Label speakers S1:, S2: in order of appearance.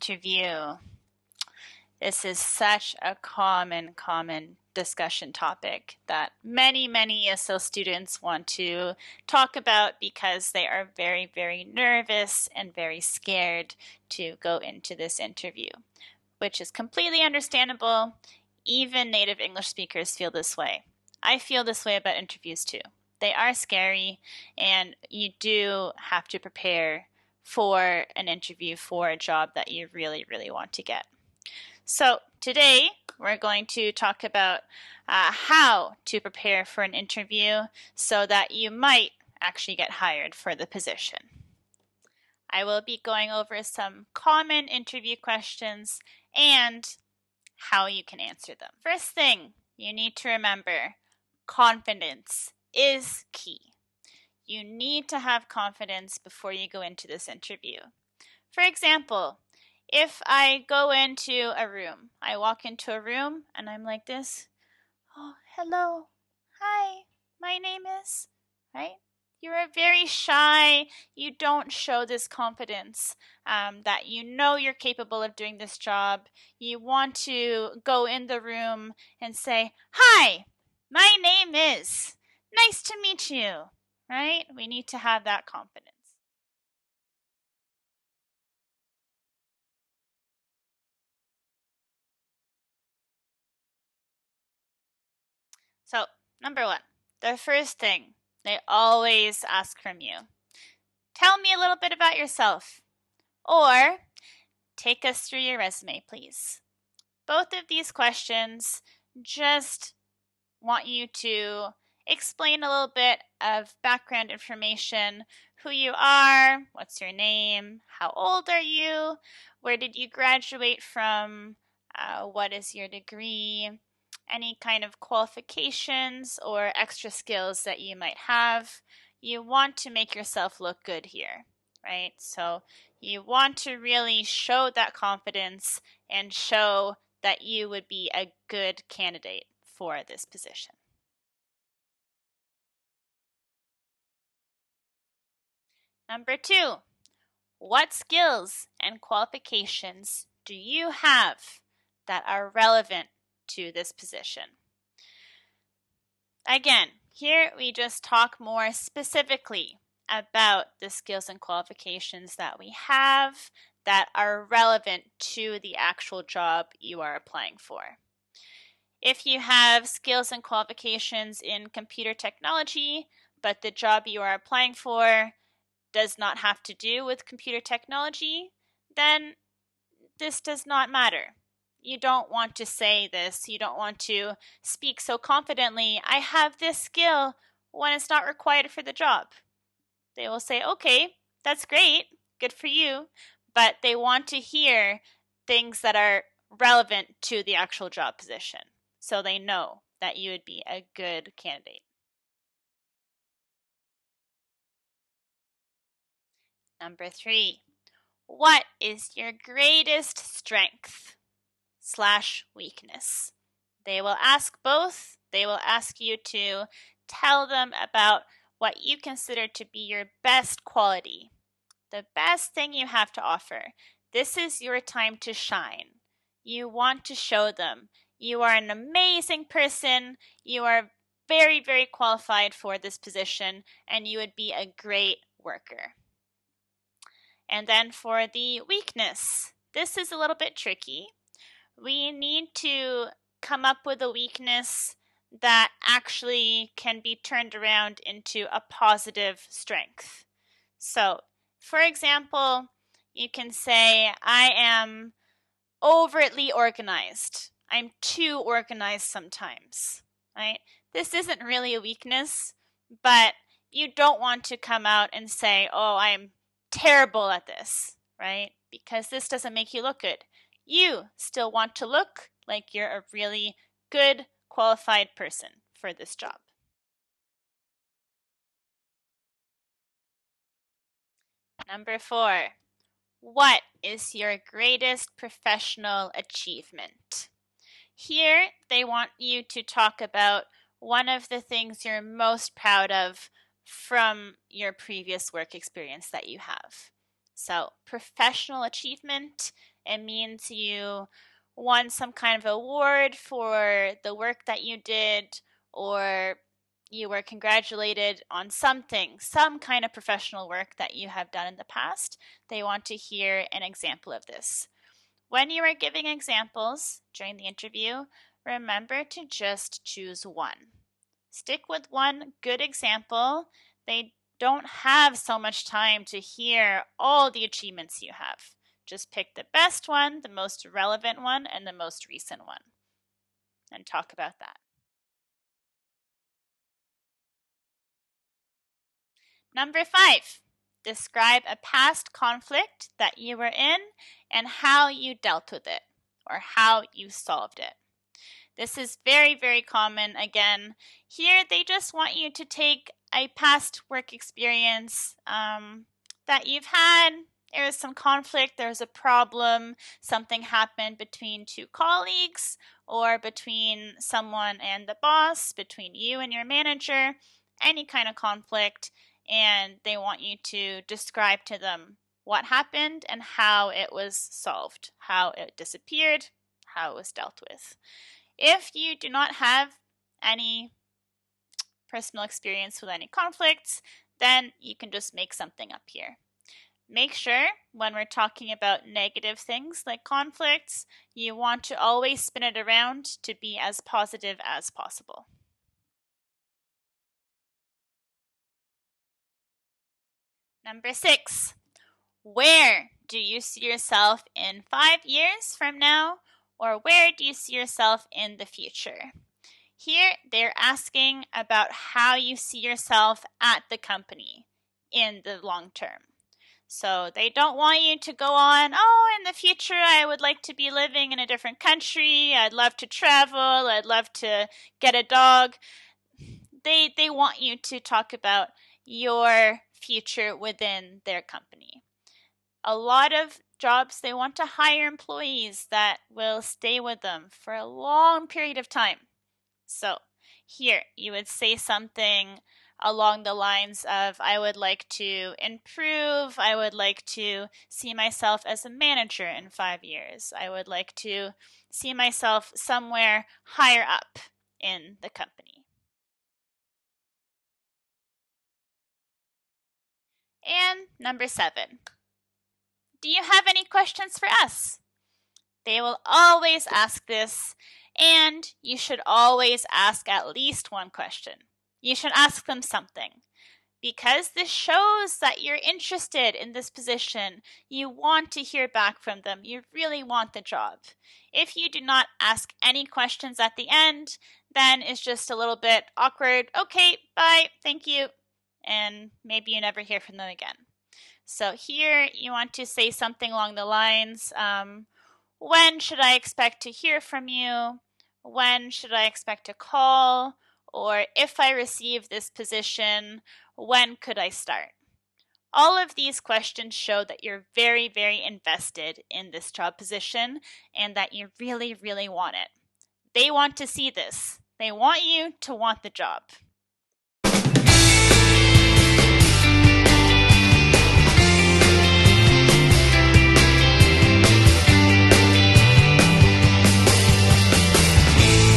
S1: interview. This is such a common discussion topic that many ESL students want to talk about because they are very nervous and very scared to go into this interview, which is completely understandable. Even native English speakers feel this way. I feel this way about interviews too. They are scary, and you do have to prepare for an interview for a job that you really want to get. So today we're going to talk about how to prepare for an interview so that you might actually get hired for the position. I will be going over some common interview questions and how you can answer them. First thing you need to remember, confidence is key. You need to have confidence before you go into this interview. For example, if I go into a room, I walk into a room and I'm like this, oh, hello, hi, my name is, right? You're very shy. You don't show this confidence that you know you're capable of doing this job. You want to go in the room and say, hi, my name is, nice to meet you, right? We need to have that confidence. So, number one, the first thing they always ask from you, tell me a little bit about yourself, or take us through your resume, please. Both of these questions just want you to explain a little bit of background information, who you are, what's your name, how old are you, where did you graduate from, what is your degree, any kind of qualifications or extra skills that you might have. You want to make yourself look good here, right? So you want to really show that confidence and show that you would be a good candidate for this position. Number two, what skills and qualifications do you have that are relevant to this position? Again, here we just talk more specifically about the skills and qualifications that we have that are relevant to the actual job you are applying for. If you have skills and qualifications in computer technology, but the job you are applying for does not have to do with computer technology, then this does not matter. You don't want to say this. You don't want to speak so confidently, I have this skill, when it's not required for the job. They will say, okay, that's great, good for you, but they want to hear things that are relevant to the actual job position, so they know that you would be a good candidate. Number three, what is your greatest strength / weakness? They will ask both. They will ask you to tell them about what you consider to be your best quality, the best thing you have to offer. This is your time to shine. You want to show them you are an amazing person. You are very qualified for this position, and you would be a great worker. And then for the weakness, this is a little bit tricky. We need to come up with a weakness that actually can be turned around into a positive strength. So, for example, you can say, I am overtly organized. I'm too organized sometimes, right? This isn't really a weakness, but you don't want to come out and say, oh, I'm terrible at this, right? Because this doesn't make you look good. You still want to look like you're a really good, qualified person for this job. Number four, what is your greatest professional achievement? Here, they want you to talk about one of the things you're most proud of from your previous work experience that you have. So, professional achievement It means you won some kind of award for the work that you did, or you were congratulated on something, some kind of professional work that you have done in the past. They want to hear an example of this. When you are giving examples during the interview, remember to just choose one. Stick with one good example. They don't have so much time to hear all the achievements you have. Just pick the best one, the most relevant one, and the most recent one, and talk about that. Number 5, describe a past conflict that you were in and how you dealt with it, or how you solved it. This is very, very common. Again, here they just want you to take a past work experience that you've had. There was some conflict, there was a problem, something happened between two colleagues, or between someone and the boss, between you and your manager, any kind of conflict, and they want you to describe to them what happened and how it was solved, how it disappeared, how it was dealt with. If you do not have any personal experience with any conflicts, then you can just make something up here. Make sure when we're talking about negative things like conflicts, you want to always spin it around to be as positive as possible. Number 6, where do you see yourself in 5 years from now, or where do you see yourself in the future? Here, they're asking about how you see yourself at the company in the long term. So they don't want you to go on, oh, in the future, I would like to be living in a different country. I'd love to travel. I'd love to get a dog. They want you to talk about your future within their company. A lot of jobs, they want to hire employees that will stay with them for a long period of time. So here you would say something along the lines of, I would like to improve, I would like to see myself as a manager in 5 years, I would like to see myself somewhere higher up in the company. And number 7, do you have any questions for us? They will always ask this, and you should always ask at least one question. You should ask them something, because this shows that you're interested in this position. You want to hear back from them. You really want the job. If you do not ask any questions at the end, then it's just a little bit awkward. Okay, bye, thank you. And maybe you never hear from them again. So here you want to say something along the lines, when should I expect to hear from you? When should I expect a call? Or if I receive this position, when could I start? All of these questions show that you're very, very invested in this job position and that you really, really want it. They want to see this. They want you to want the job.